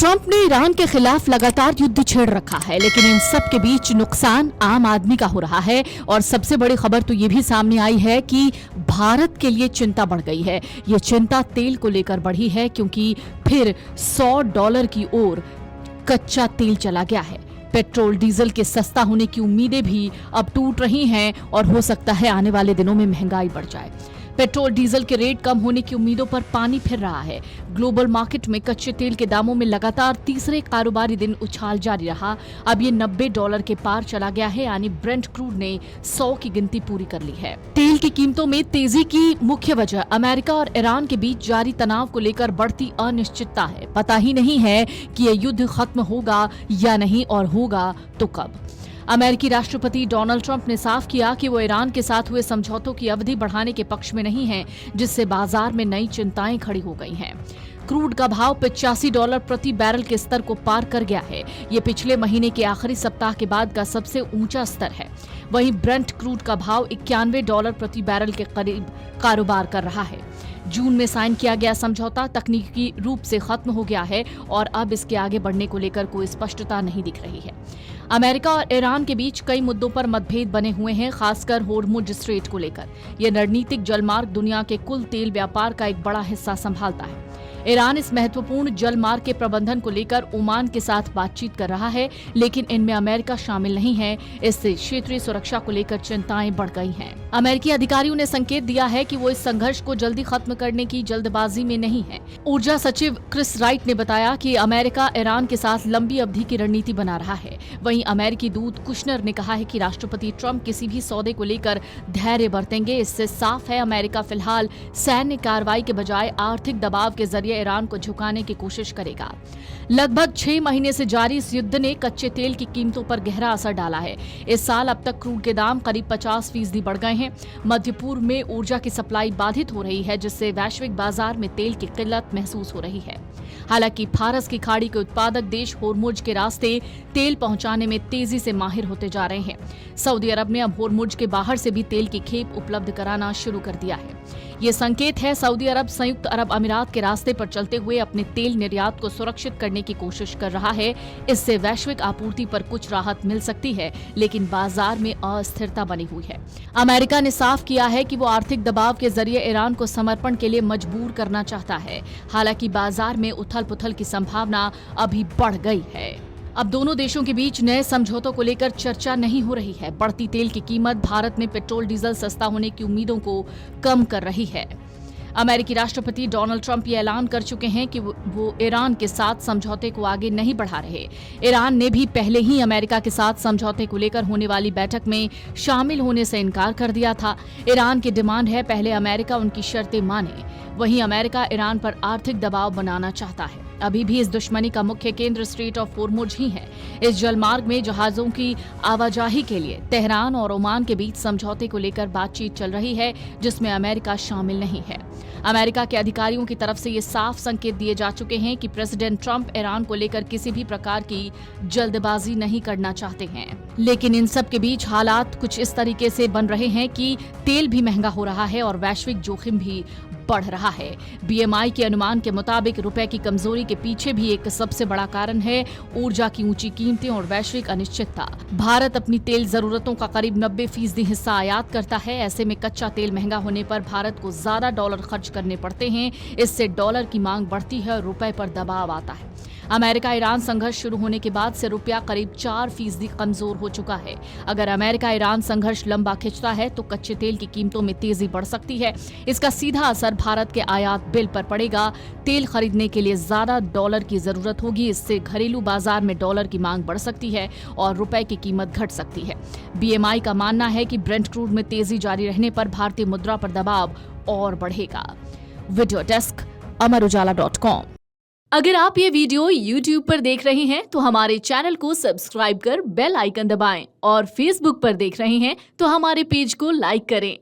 Trump ने Iran के खिलाफ लगातार युद्ध छेड़ रखा है, लेकिन इन सब के बीच नुकसान आम आदमी का हो रहा है। और सबसे बड़ी खबर तो ये भी सामने आई है कि भारत के लिए चिंता बढ़ गई है। ये चिंता तेल को लेकर बढ़ी है, क्योंकि फिर $100 की ओर कच्चा तेल चला गया है। पेट्रोल डीजल के सस्ता होने की उम्मीदें भी अब टूट रही हैं और हो सकता है आने वाले दिनों में महंगाई बढ़ जाए। पेट्रोल डीजल के रेट कम होने की उम्मीदों पर पानी फिर रहा है। ग्लोबल मार्केट में कच्चे तेल के दामों में लगातार तीसरे कारोबारी दिन उछाल जारी रहा। अब ये $90 के पार चला गया है, यानी ब्रेंट क्रूड ने 100 की गिनती पूरी कर ली है। तेल की कीमतों में तेजी की मुख्य वजह अमेरिका और ईरान के बीच जारी तनाव को लेकर बढ़ती अनिश्चितता है। पता ही नहीं है कि यह युद्ध खत्म होगा या नहीं, और होगा तो कब। अमेरिकी राष्ट्रपति डोनाल्ड ट्रंप ने साफ किया कि वो ईरान के साथ हुए समझौतों की अवधि बढ़ाने के पक्ष में नहीं है, जिससे बाजार में नई चिंताएं खड़ी हो गई हैं। क्रूड का भाव $85 प्रति बैरल के स्तर को पार कर गया है। ये पिछले महीने के आखिरी सप्ताह के बाद का सबसे ऊंचा स्तर है। वहीं ब्रेंट क्रूड का भाव $91 प्रति बैरल के करीब कारोबार कर रहा है। जून में साइन किया गया समझौता तकनीकी रूप से खत्म हो गया है और अब इसके आगे बढ़ने को लेकर कोई स्पष्टता नहीं दिख रही है। अमेरिका और ईरान के बीच कई मुद्दों पर मतभेद बने हुए हैं, खासकर होर्मुज स्ट्रेट को लेकर। यह रणनीतिक जलमार्ग दुनिया के कुल तेल व्यापार का एक बड़ा हिस्सा संभालता है। ईरान इस महत्वपूर्ण जलमार्ग के प्रबंधन को लेकर ओमान के साथ बातचीत कर रहा है, लेकिन इनमें अमेरिका शामिल नहीं है। इससे क्षेत्रीय सुरक्षा को लेकर चिंताएं बढ़ गई हैं। अमेरिकी अधिकारियों ने संकेत दिया है कि वो इस संघर्ष को जल्दी खत्म करने की जल्दबाजी में नहीं है। ऊर्जा सचिव क्रिस राइट ने बताया कि अमेरिका ईरान के साथ लंबी अवधि की रणनीति बना रहा है। वहीं अमेरिकी दूत कुशनर ने कहा है कि राष्ट्रपति ट्रंप किसी भी सौदे को लेकर धैर्य बरतेंगे। इससे साफ है अमेरिका फिलहाल सैन्य कार्रवाई के बजाय आर्थिक दबाव के जरिए ईरान को झुकाने की कोशिश करेगा। लगभग 6 महीने से जारी इस युद्ध ने कच्चे तेल की कीमतों पर गहरा असर डाला है। इस साल अब तक क्रूड के दाम करीब 50% बढ़ गए हैं। मध्य पूर्व में ऊर्जा की सप्लाई बाधित हो रही है, जिससे वैश्विक बाजार में तेल की किल्लत महसूस हो रही है। हालांकि फारस की खाड़ी के उत्पादक देश होर्मुज के रास्ते तेल पहुंचाने में तेजी से माहिर होते जा रहे हैं। सऊदी अरब ने अब होर्मुज के बाहर से भी तेल की खेप उपलब्ध कराना शुरू कर दिया है। ये संकेत है सऊदी अरब संयुक्त अरब अमीरात के रास्ते पर चलते हुए अपने तेल निर्यात को सुरक्षित करने की कोशिश कर रहा है। इससे वैश्विक आपूर्ति पर कुछ राहत मिल सकती है, लेकिन बाजार में अस्थिरता बनी हुई है। अमेरिका ने साफ किया है कि वो आर्थिक दबाव के जरिए ईरान को समर्पण के लिए मजबूर करना चाहता है। हालांकि बाजार में उथल-पुथल की संभावना अभी बढ़ गई है। अब दोनों देशों के बीच नए समझौतों को लेकर चर्चा नहीं हो रही है। बढ़ती तेल की कीमत भारत में पेट्रोल डीजल सस्ता होने की उम्मीदों को कम कर रही है। अमेरिकी राष्ट्रपति डोनाल्ड ट्रंप ये ऐलान कर चुके हैं कि वो ईरान के साथ समझौते को आगे नहीं बढ़ा रहे। ईरान ने भी पहले ही अमेरिका के साथ समझौते को लेकर होने वाली बैठक में शामिल होने से इनकार कर दिया था। ईरान की डिमांड है पहले अमेरिका उनकी शर्तें माने। वहीं अमेरिका ईरान पर आर्थिक दबाव बनाना चाहता है। अभी भी इस दुश्मनी का मुख्य केंद्र स्ट्रेट ऑफ होर्मुज ही है। इस जलमार्ग में जहाजों की आवाजाही के लिए तेहरान और ओमान के बीच समझौते को लेकर बातचीत चल रही है, जिसमें अमेरिका शामिल नहीं है। अमेरिका के अधिकारियों की तरफ से ये साफ संकेत दिए जा चुके हैं कि प्रेसिडेंट ट्रंप ईरान को लेकर किसी भी प्रकार की जल्दबाजी नहीं करना चाहते हैं। लेकिन इन सब के बीच हालात कुछ इस तरीके से बन रहे हैं कि तेल भी महंगा हो रहा है और वैश्विक जोखिम भी बढ़ रहा है। बीएमआई के अनुमान के मुताबिक रुपए की कमजोरी के पीछे भी एक सबसे बड़ा कारण है ऊर्जा की ऊंची कीमतें और वैश्विक अनिश्चितता। भारत अपनी तेल जरूरतों का करीब 90% हिस्सा आयात करता है। ऐसे में कच्चा तेल महंगा होने पर भारत को ज्यादा डॉलर खर्च करने पड़ते हैं। इससे डॉलर की मांग बढ़ती है और रुपए पर दबाव आता है। अमेरिका ईरान संघर्ष शुरू होने के बाद से रुपया करीब 4% कमजोर हो चुका है। अगर अमेरिका ईरान संघर्ष लंबा खिंचता है तो कच्चे तेल की कीमतों में तेजी बढ़ सकती है। इसका सीधा असर भारत के आयात बिल पर पड़ेगा। तेल खरीदने के लिए ज्यादा डॉलर की जरूरत होगी। इससे घरेलू बाजार में डॉलर की मांग बढ़ सकती है और रुपए की कीमत घट सकती है। बीएमआई का मानना है कि ब्रेंट क्रूड में तेजी जारी रहने पर भारतीय मुद्रा पर दबाव और बढ़ेगा। वीडियो डेस्क अमरउजाला.com। अगर आप ये वीडियो YouTube पर देख रहे हैं तो हमारे चैनल को सब्सक्राइब कर बेल आइकन दबाएं और Facebook पर देख रहे हैं तो हमारे पेज को लाइक करें।